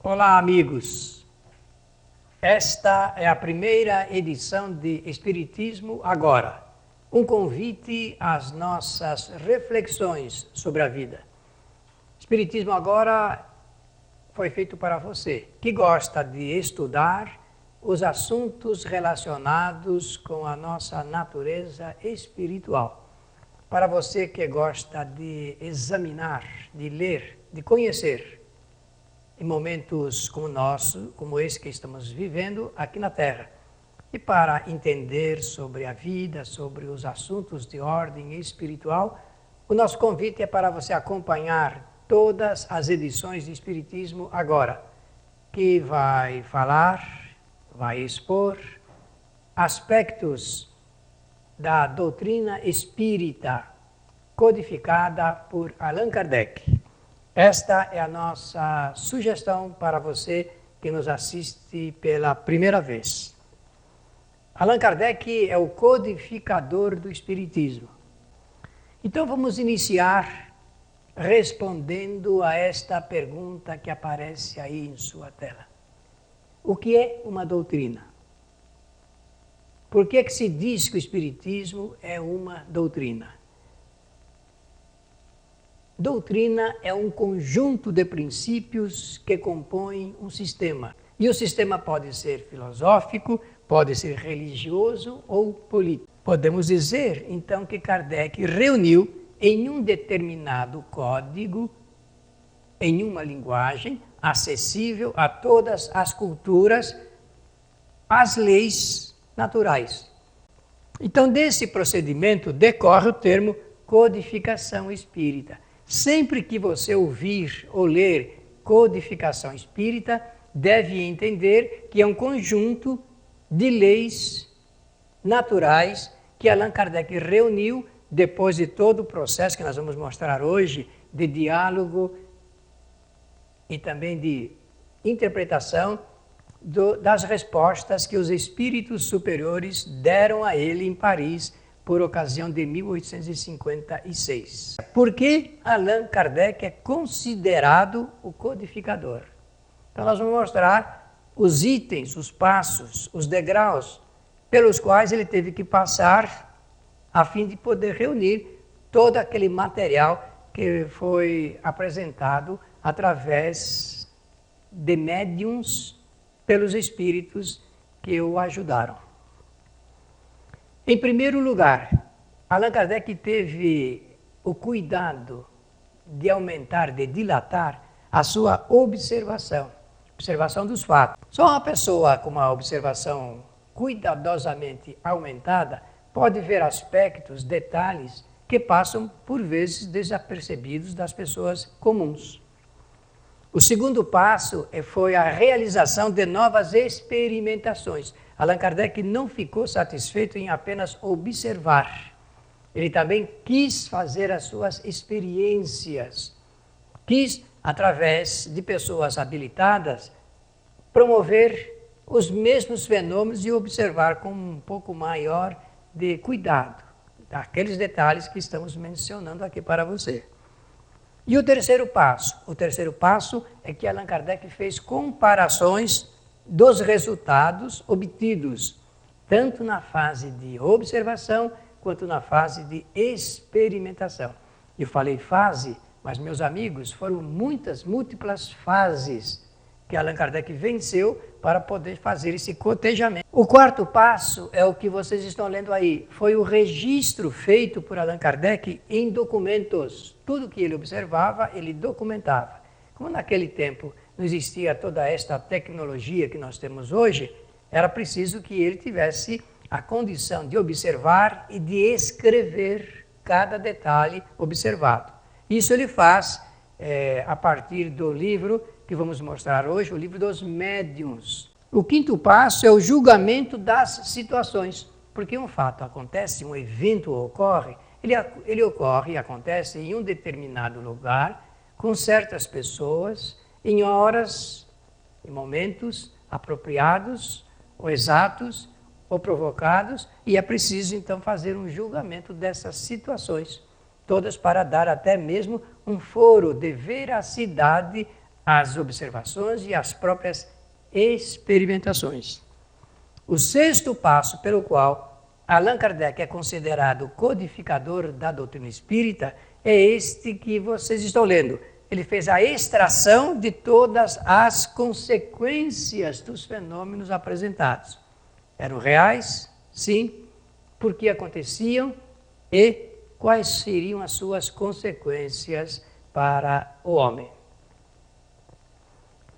Olá, amigos. Esta é a primeira edição de Espiritismo Agora, um convite às nossas reflexões sobre a vida. Espiritismo Agora foi feito para você que gosta de estudar os assuntos relacionados com a nossa natureza espiritual. Para você que gosta de examinar, de ler, de conhecer, em momentos como esse que estamos vivendo aqui na Terra. E para entender sobre a vida, sobre os assuntos de ordem espiritual, o nosso convite é para você acompanhar todas as edições de Espiritismo Agora, que vai falar, vai expor aspectos da doutrina espírita codificada por Allan Kardec. Esta é a nossa sugestão para você que nos assiste pela primeira vez. Allan Kardec é o codificador do Espiritismo. Então vamos iniciar respondendo a esta pergunta que aparece aí em sua tela. O que é uma doutrina? Por que se diz que o Espiritismo é uma doutrina? Doutrina é um conjunto de princípios que compõem um sistema. E o sistema pode ser filosófico, pode ser religioso ou político. Podemos dizer, então, que Kardec reuniu em um determinado código, em uma linguagem acessível a todas as culturas, as leis naturais. Então, desse procedimento decorre o termo codificação espírita. Sempre que você ouvir ou ler codificação espírita, deve entender que é um conjunto de leis naturais que Allan Kardec reuniu depois de todo o processo que nós vamos mostrar hoje, de diálogo e também de interpretação das respostas que os espíritos superiores deram a ele em Paris, por ocasião de 1856. Por que Allan Kardec é considerado o codificador? Então nós vamos mostrar os itens, os passos, os degraus pelos quais ele teve que passar a fim de poder reunir todo aquele material que foi apresentado através de médiuns pelos espíritos que o ajudaram. Em primeiro lugar, Allan Kardec teve o cuidado de aumentar, de dilatar a sua observação dos fatos. Só uma pessoa com uma observação cuidadosamente aumentada pode ver aspectos, detalhes que passam por vezes desapercebidos das pessoas comuns. O segundo passo foi a realização de novas experimentações. Allan Kardec não ficou satisfeito em apenas observar. Ele também quis fazer as suas experiências. Quis, através de pessoas habilitadas, promover os mesmos fenômenos e observar com um pouco maior de cuidado aqueles detalhes que estamos mencionando aqui para você. E o terceiro passo? O terceiro passo é que Allan Kardec fez comparações dos resultados obtidos, tanto na fase de observação, quanto na fase de experimentação. Eu falei fase, mas, meus amigos, foram múltiplas fases que Allan Kardec venceu para poder fazer esse cotejamento. O quarto passo é o que vocês estão lendo aí. Foi o registro feito por Allan Kardec em documentos. Tudo que ele observava, ele documentava. Como naquele tempo não existia toda esta tecnologia que nós temos hoje, era preciso que ele tivesse a condição de observar e de escrever cada detalhe observado. Isso ele faz a partir do livro que vamos mostrar hoje, o livro dos médiuns. O quinto passo é o julgamento das situações, porque um fato acontece, um evento ocorre, ele ocorre e acontece em um determinado lugar, com certas pessoas, em horas, em momentos apropriados, ou exatos, ou provocados, e é preciso então fazer um julgamento dessas situações, todas para dar até mesmo um foro de veracidade as observações e as próprias experimentações. O sexto passo pelo qual Allan Kardec é considerado codificador da doutrina espírita é este que vocês estão lendo. Ele fez a extração de todas as consequências dos fenômenos apresentados. Eram reais? Sim. Por que aconteciam? E quais seriam as suas consequências para o homem?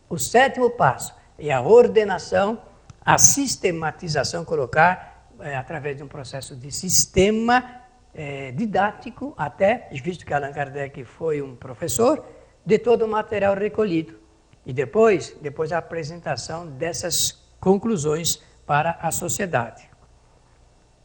O sétimo passo é a ordenação, a sistematização, colocar através de um processo de sistema didático, até, visto que Allan Kardec foi um professor, de todo o material recolhido. E depois a apresentação dessas conclusões para a sociedade.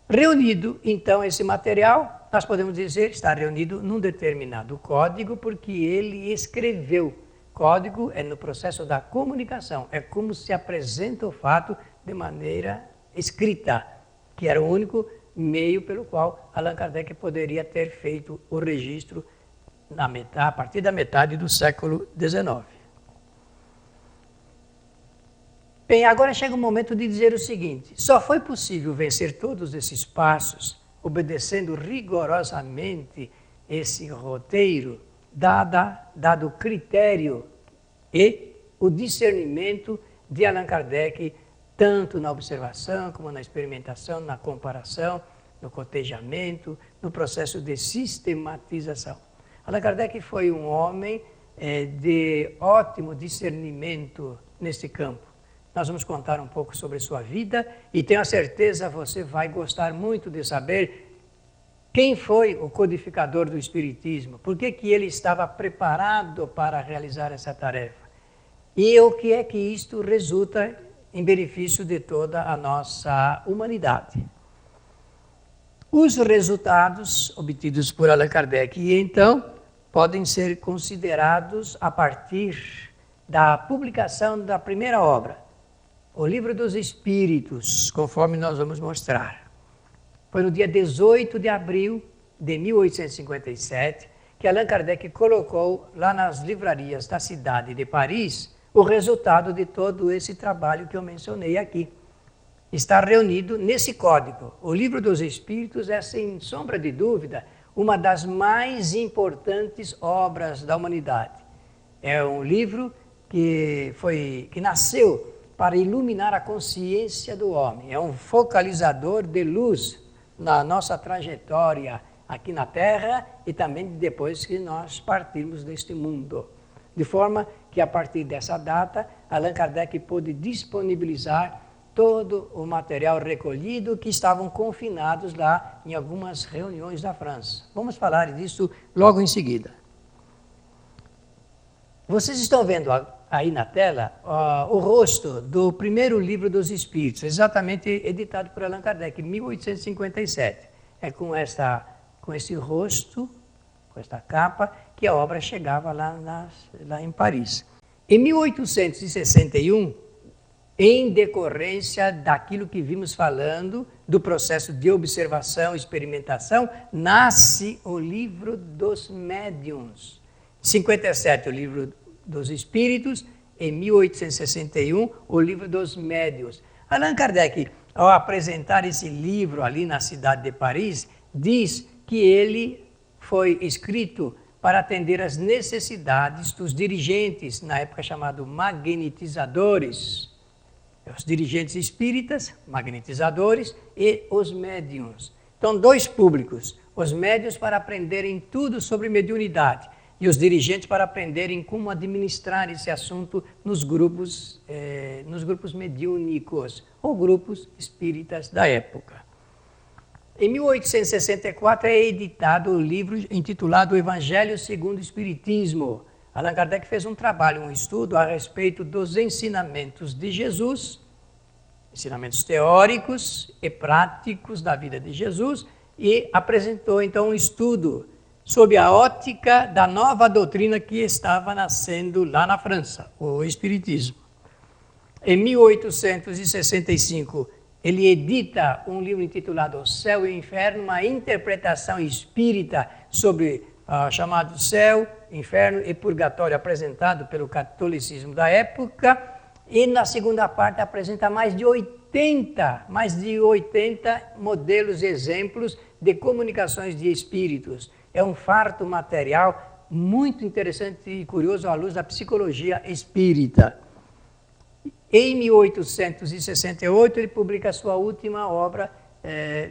Reunido, então, esse material, nós podemos dizer, está reunido num determinado código, porque ele escreveu. Código é no processo da comunicação, é como se apresenta o fato de maneira escrita, que era o único meio pelo qual Allan Kardec poderia ter feito o registro a partir da metade do século XIX. Bem, agora chega o momento de dizer o seguinte: só foi possível vencer todos esses passos, obedecendo rigorosamente esse roteiro, dado o critério e o discernimento de Allan Kardec, tanto na observação como na experimentação, na comparação, no cotejamento, no processo de sistematização. Allan Kardec foi um homem de ótimo discernimento nesse campo. Nós vamos contar um pouco sobre sua vida e tenho a certeza você vai gostar muito de saber quem foi o codificador do Espiritismo, por que ele estava preparado para realizar essa tarefa e o que é que isto resulta em benefício de toda a nossa humanidade. Os resultados obtidos por Allan Kardec, então, podem ser considerados a partir da publicação da primeira obra, o Livro dos Espíritos, conforme nós vamos mostrar. Foi no dia 18 de abril de 1857 que Allan Kardec colocou lá nas livrarias da cidade de Paris o resultado de todo esse trabalho que eu mencionei aqui. Está reunido nesse código. O Livro dos Espíritos é, sem sombra de dúvida, uma das mais importantes obras da humanidade. É um livro que nasceu para iluminar a consciência do homem. É um focalizador de luz na nossa trajetória aqui na Terra e também depois que nós partirmos deste mundo. De forma que, a partir dessa data, Allan Kardec pôde disponibilizar todo o material recolhido que estavam confinados lá em algumas reuniões da França. Vamos falar disso logo em seguida. Vocês estão vendo aí na tela o rosto do primeiro Livro dos Espíritos, exatamente editado por Allan Kardec, em 1857. É com esse rosto, com esta capa, que a obra chegava lá em Paris. Em 1861, em decorrência daquilo que vimos falando, do processo de observação e experimentação, nasce o Livro dos Médiuns. Em 57, o Livro dos Espíritos, em 1861, o Livro dos Médiuns. Allan Kardec, ao apresentar esse livro ali na cidade de Paris, diz que ele foi escrito para atender às necessidades dos dirigentes, na época chamados magnetizadores, os dirigentes espíritas, magnetizadores, e os médiuns. Então, dois públicos, os médiuns para aprenderem tudo sobre mediunidade e os dirigentes para aprenderem como administrar esse assunto nos grupos mediúnicos ou grupos espíritas da época. Em 1864 é editado o livro intitulado O Evangelho segundo o Espiritismo. Allan Kardec fez um trabalho, um estudo a respeito dos ensinamentos de Jesus, ensinamentos teóricos e práticos da vida de Jesus, e apresentou então um estudo sob a ótica da nova doutrina que estava nascendo lá na França, o Espiritismo. Em 1865, ele edita um livro intitulado O Céu e o Inferno, uma interpretação espírita sobre chamado céu inferno e purgatório apresentado pelo catolicismo da época, e na segunda parte apresenta mais de 80 modelos e exemplos de comunicações de espíritos. É um farto material muito interessante e curioso à luz da psicologia espírita. Em 1868, ele publica a sua última obra,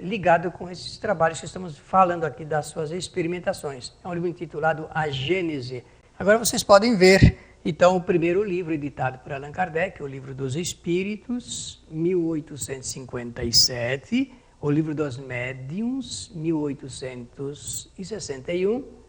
ligado com esses trabalhos que estamos falando aqui, das suas experimentações. É um livro intitulado A Gênese. Agora vocês podem ver, então, o primeiro livro editado por Allan Kardec, o Livro dos Espíritos, 1857, o Livro dos Médiuns, 1861,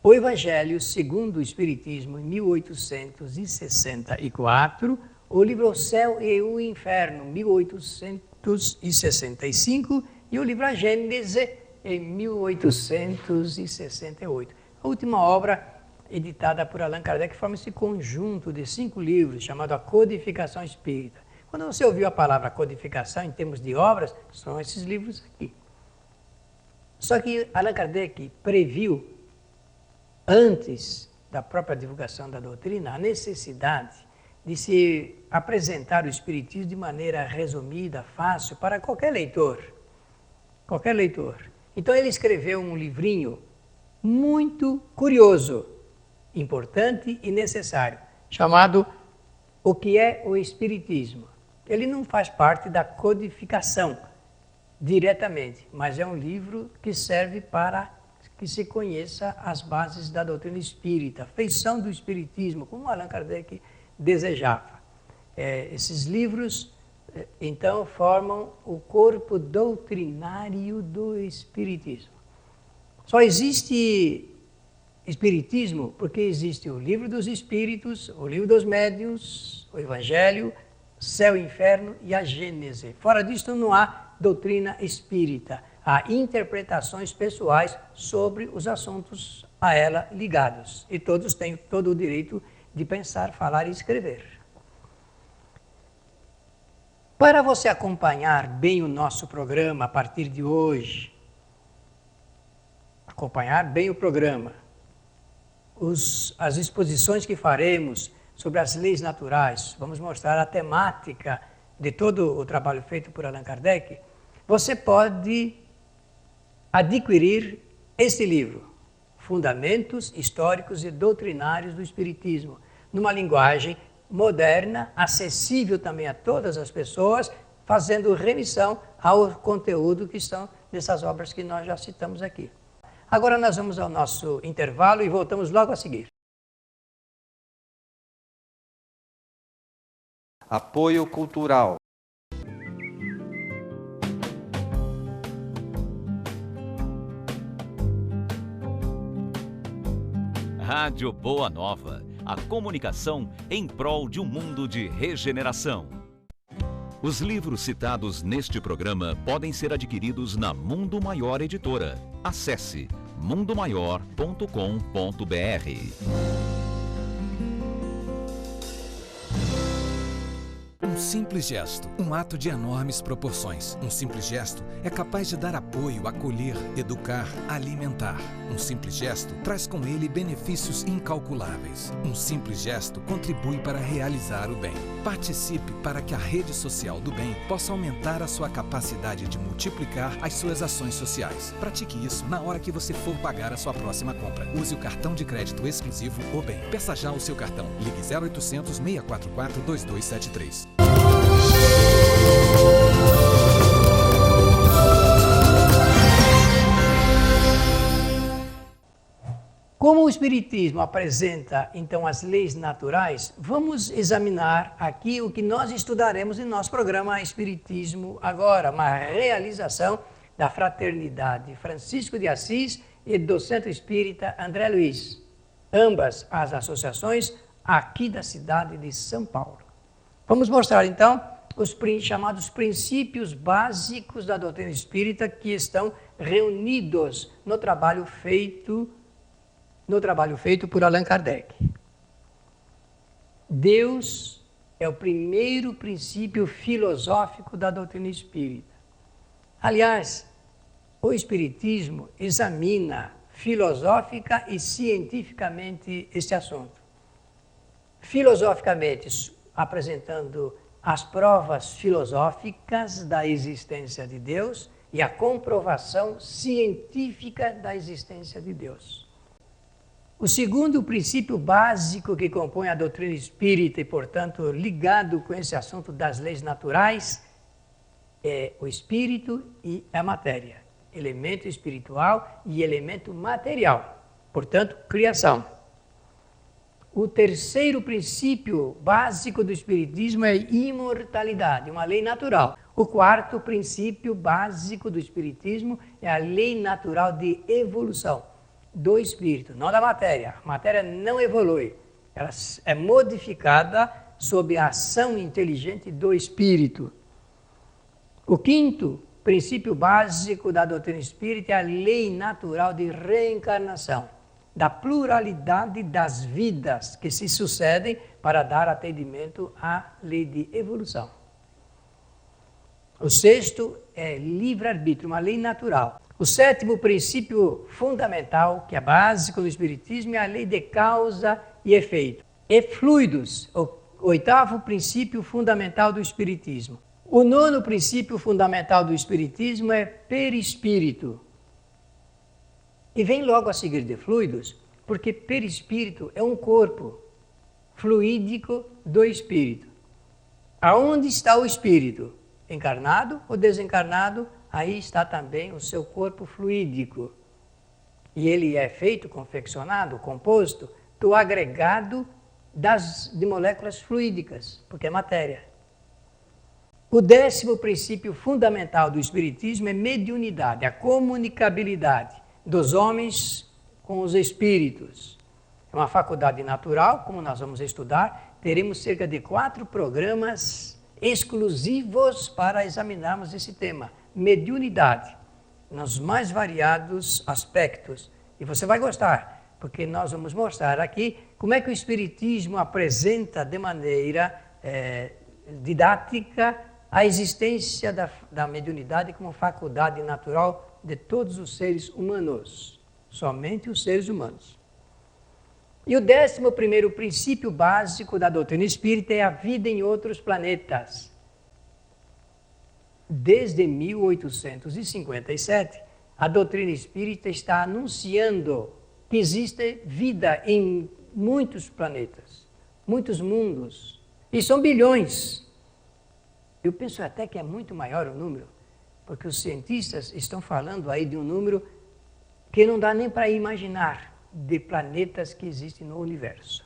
o Evangelho segundo o Espiritismo, em 1864, o livro O Céu e o Inferno, 1865, e o livro A Gênese, em 1868. A última obra editada por Allan Kardec forma esse conjunto de 5 livros, chamado A Codificação Espírita. Quando você ouviu a palavra codificação em termos de obras, são esses livros aqui. Só que Allan Kardec previu, antes da própria divulgação da doutrina, a necessidade de se apresentar o Espiritismo de maneira resumida, fácil, para qualquer leitor. Qualquer leitor. Então ele escreveu um livrinho muito curioso, importante e necessário, chamado O que é o Espiritismo. Ele não faz parte da codificação diretamente, mas é um livro que serve para que se conheça as bases da doutrina espírita, a feição do Espiritismo, como Allan Kardec desejava. Esses livros, então, formam o corpo doutrinário do Espiritismo. Só existe Espiritismo porque existe o Livro dos Espíritos, o Livro dos Médiuns, o Evangelho, Céu e Inferno e a Gênese. Fora disto não há doutrina espírita, há interpretações pessoais sobre os assuntos a ela ligados. E todos têm todo o direito de pensar, falar e escrever. Para você acompanhar bem o nosso programa a partir de hoje, acompanhar bem o programa, as exposições que faremos sobre as leis naturais, vamos mostrar a temática de todo o trabalho feito por Allan Kardec, você pode adquirir este livro, Fundamentos Históricos e Doutrinários do Espiritismo, numa linguagem moderna, acessível também a todas as pessoas, fazendo remissão ao conteúdo que estão nessas obras que nós já citamos aqui. Agora nós vamos ao nosso intervalo e voltamos logo a seguir. Apoio Cultural. Rádio Boa Nova, a comunicação em prol de um mundo de regeneração. Os livros citados neste programa podem ser adquiridos na Mundo Maior Editora. Acesse mundomaior.com.br. Um simples gesto, um ato de enormes proporções. Um simples gesto é capaz de dar apoio, acolher, educar, alimentar. Um simples gesto traz com ele benefícios incalculáveis. Um simples gesto contribui para realizar o bem. Participe para que a rede social do bem possa aumentar a sua capacidade de multiplicar as suas ações sociais. Pratique isso na hora que você for pagar a sua próxima compra. Use o cartão de crédito exclusivo O Bem. Peça já o seu cartão. Ligue 0800 644 2273. Como o Espiritismo apresenta, então, as leis naturais, vamos examinar aqui o que nós estudaremos em nosso programa Espiritismo Agora, uma realização da Fraternidade Francisco de Assis e do Centro Espírita André Luiz, ambas as associações aqui da cidade de São Paulo. Vamos mostrar, então, os chamados princípios básicos da doutrina espírita que estão reunidos no trabalho feito por Allan Kardec. Deus é o primeiro princípio filosófico da doutrina espírita. Aliás, o Espiritismo examina filosófica e cientificamente este assunto. Filosoficamente, apresentando as provas filosóficas da existência de Deus e a comprovação científica da existência de Deus. O segundo princípio básico que compõe a doutrina espírita e, portanto, ligado com esse assunto das leis naturais, é o espírito e a matéria, elemento espiritual e elemento material, portanto, criação. O terceiro princípio básico do espiritismo é imortalidade, uma lei natural. O quarto princípio básico do espiritismo é a lei natural de evolução do espírito, não da matéria. A matéria não evolui, ela é modificada sob a ação inteligente do espírito. O quinto princípio básico da doutrina espírita é a lei natural de reencarnação, da pluralidade das vidas que se sucedem para dar atendimento à lei de evolução. O sexto é livre-arbítrio, uma lei natural. O sétimo princípio fundamental, que é básico do espiritismo, é a lei de causa e efeito. E fluidos, o oitavo princípio fundamental do espiritismo. O nono princípio fundamental do espiritismo é perispírito. E vem logo a seguir de fluidos, porque perispírito é um corpo fluídico do espírito. Aonde está o espírito? Encarnado ou desencarnado? Aí está também o seu corpo fluídico. E ele é feito, confeccionado, composto do agregado de moléculas fluídicas, porque é matéria. O décimo princípio fundamental do espiritismo é mediunidade, a comunicabilidade dos homens com os espíritos. É uma faculdade natural, como nós vamos estudar, teremos cerca de 4 programas exclusivos para examinarmos esse tema, mediunidade, nos mais variados aspectos. E você vai gostar, porque nós vamos mostrar aqui como é que o espiritismo apresenta de maneira didática a existência da mediunidade como faculdade natural de todos os seres humanos, somente os seres humanos. E o 11º princípio básico da doutrina espírita é a vida em outros planetas. Desde 1857, a doutrina espírita está anunciando que existe vida em muitos planetas, muitos mundos, e são bilhões. Eu penso até que é muito maior o número, porque os cientistas estão falando aí de um número que não dá nem para imaginar de planetas que existem no universo.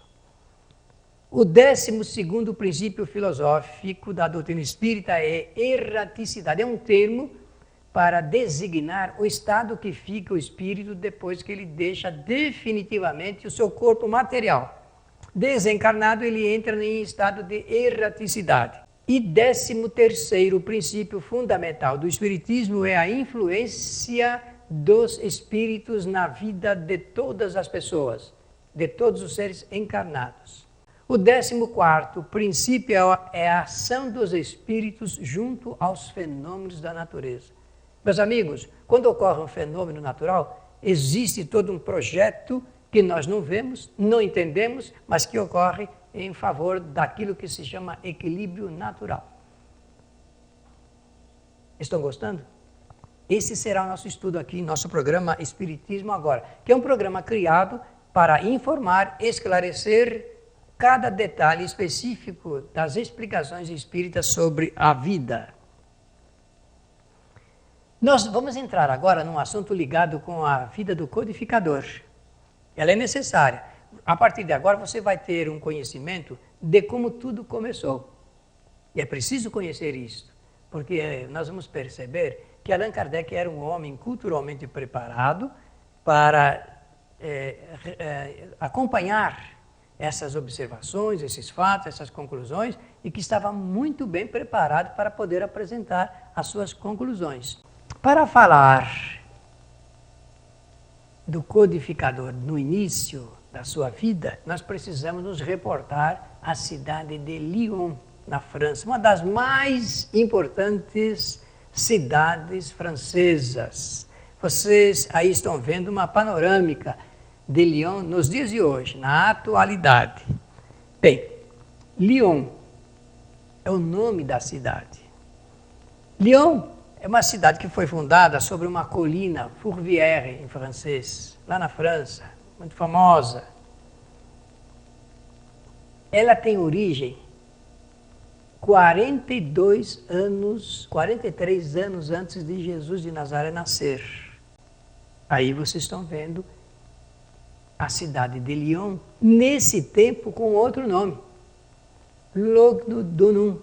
O 12º princípio filosófico da doutrina espírita é erraticidade. É um termo para designar o estado que fica o espírito depois que ele deixa definitivamente o seu corpo material. Desencarnado, ele entra em estado de erraticidade. E 13º princípio fundamental do espiritismo é a influência dos espíritos na vida de todas as pessoas, de todos os seres encarnados. O 14º princípio é a ação dos espíritos junto aos fenômenos da natureza. Meus amigos, quando ocorre um fenômeno natural, existe todo um projeto que nós não vemos, não entendemos, mas que ocorre em favor daquilo que se chama equilíbrio natural. Estão gostando? Esse será o nosso estudo aqui, nosso programa Espiritismo Agora, que é um programa criado para informar, esclarecer cada detalhe específico das explicações espíritas sobre a vida. Nós vamos entrar agora num assunto ligado com a vida do codificador. Ela é necessária. A partir de agora você vai ter um conhecimento de como tudo começou. E é preciso conhecer isso, porque nós vamos perceber que Allan Kardec era um homem culturalmente preparado para acompanhar essas observações, esses fatos, essas conclusões, e que estava muito bem preparado para poder apresentar as suas conclusões. Para falar do codificador no início da sua vida, nós precisamos nos reportar à cidade de Lyon, na França, uma das mais importantes cidades francesas. Vocês aí estão vendo uma panorâmica de Lyon nos dias de hoje, na atualidade. Bem, Lyon é o nome da cidade. Lyon é uma cidade que foi fundada sobre uma colina, Fourvière em francês, lá na França, muito famosa. Ela tem origem 43 anos antes de Jesus de Nazaré nascer. Aí vocês estão vendo a cidade de Lyon, nesse tempo com outro nome, Lugdunum.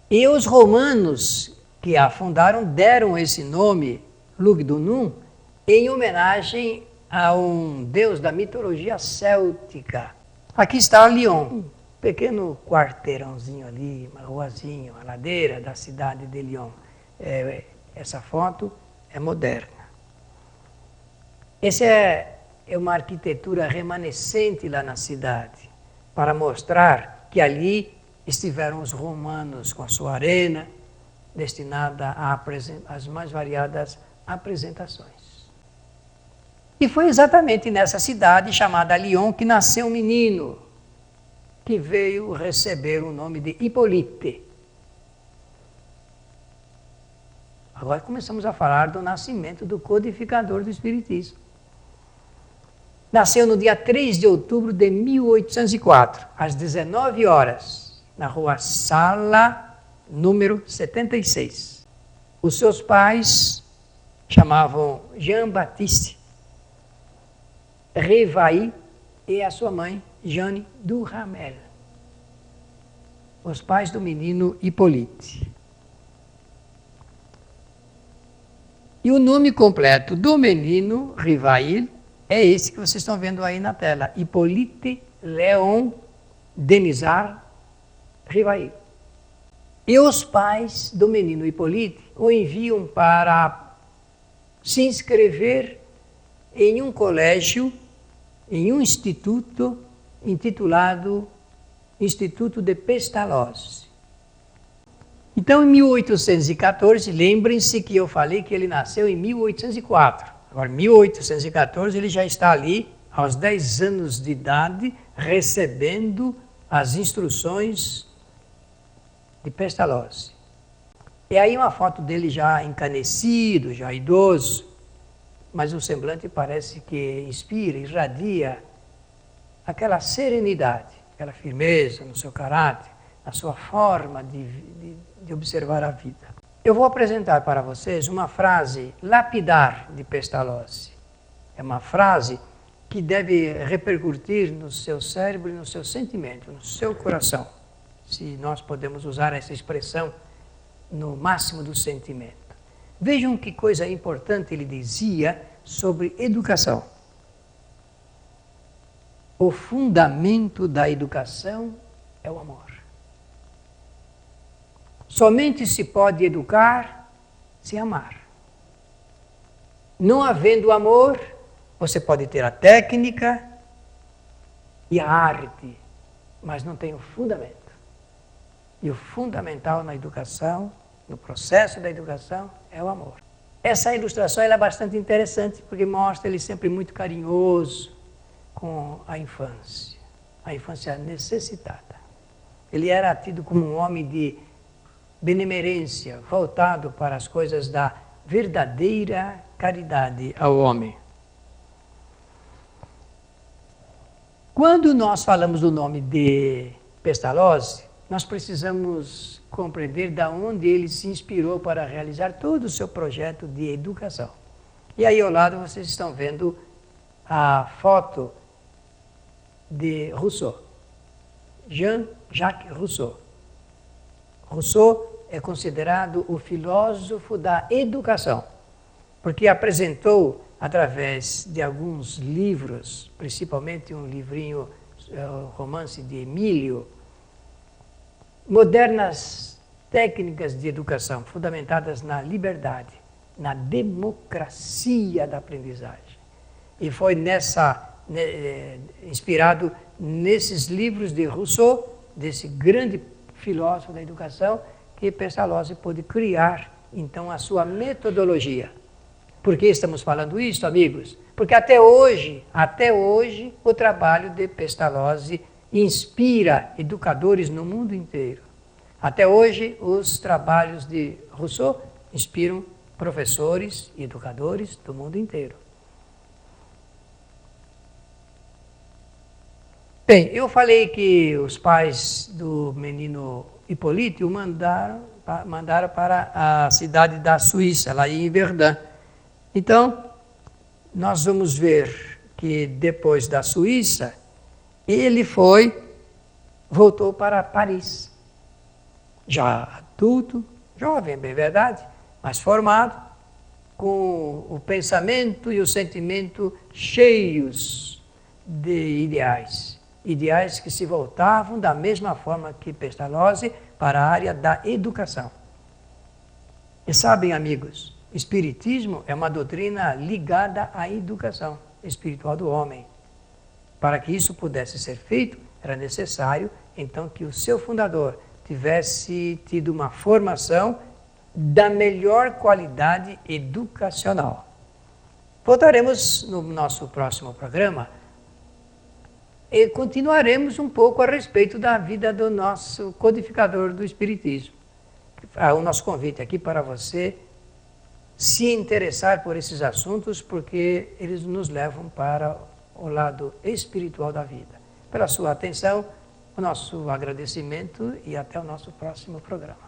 E os romanos que a fundaram deram esse nome, Lugdunum, em homenagem a um deus da mitologia céltica. Aqui está Lyon, um pequeno quarteirãozinho ali, uma ruazinha, uma ladeira da cidade de Lyon. Essa foto é moderna. Essa é uma arquitetura remanescente lá na cidade, para mostrar que ali estiveram os romanos com a sua arena, destinada às mais variadas apresentações. E foi exatamente nessa cidade chamada Lyon que nasceu um menino que veio receber o nome de Hippolyte. Agora começamos a falar do nascimento do codificador do Espiritismo. Nasceu no dia 3 de outubro de 1804, às 19 horas, na rua Sala, número 76. Os seus pais chamavam Jean-Baptiste Revailly e a sua mãe, Jeanne Duhamel. Os pais do menino Hippolyte. E o nome completo do menino Revailly é esse que vocês estão vendo aí na tela, Hippolyte Léon Denisard Revailly. E os pais do menino Hippolyte o enviam para se inscrever em um colégio, em um instituto intitulado Instituto de Pestalozzi. Então, em 1814, lembrem-se que eu falei que ele nasceu em 1804. Agora, em 1814, ele já está ali, aos 10 anos de idade, recebendo as instruções de Pestalozzi. E aí uma foto dele já encanecido, já idoso, mas o semblante parece que inspira, irradia aquela serenidade, aquela firmeza no seu caráter, na sua forma de observar a vida. Eu vou apresentar para vocês uma frase lapidar de Pestalozzi. É uma frase que deve repercutir no seu cérebro e no seu sentimento, no seu coração, se nós podemos usar essa expressão no máximo do sentimento. Vejam que coisa importante ele dizia sobre educação. O fundamento da educação é o amor. Somente se pode educar se amar. Não havendo amor, você pode ter a técnica e a arte, mas não tem o fundamento. E o fundamental na educação, no processo da educação, é o amor. Essa ilustração ela é bastante interessante, porque mostra ele sempre muito carinhoso com a infância necessitada. Ele era tido como um homem de benemerência, voltado para as coisas da verdadeira caridade ao homem. Quando nós falamos do nome de Pestalozzi, nós precisamos compreender de onde ele se inspirou para realizar todo o seu projeto de educação. E aí ao lado vocês estão vendo a foto de Rousseau, Jean-Jacques Rousseau. Rousseau é considerado o filósofo da educação, porque apresentou, através de alguns livros, principalmente um livrinho, romance de Emílio, modernas técnicas de educação fundamentadas na liberdade, na democracia da aprendizagem. E foi inspirado nesses livros de Rousseau, desse grande filósofo da educação, que Pestalozzi pôde criar então a sua metodologia. Por que estamos falando isso, amigos? Porque até hoje, o trabalho de Pestalozzi inspira educadores no mundo inteiro. Até hoje, os trabalhos de Rousseau inspiram professores e educadores do mundo inteiro. Bem, eu falei que os pais do menino Hipólite o mandaram para a cidade da Suíça, lá em Verdun. Então, nós vamos ver que depois da Suíça, ele voltou para Paris. Já adulto, jovem, bem verdade, mas formado, com o pensamento e o sentimento cheios de ideais. Ideais que se voltavam da mesma forma que Pestalozzi para a área da educação. E sabem, amigos, Espiritismo é uma doutrina ligada à educação espiritual do homem. Para que isso pudesse ser feito, era necessário, então, que o seu fundador tivesse tido uma formação da melhor qualidade educacional. Voltaremos no nosso próximo programa e continuaremos um pouco a respeito da vida do nosso codificador do Espiritismo. O nosso convite aqui para você se interessar por esses assuntos, porque eles nos levam para o lado espiritual da vida. Pela sua atenção, o nosso agradecimento e até o nosso próximo programa.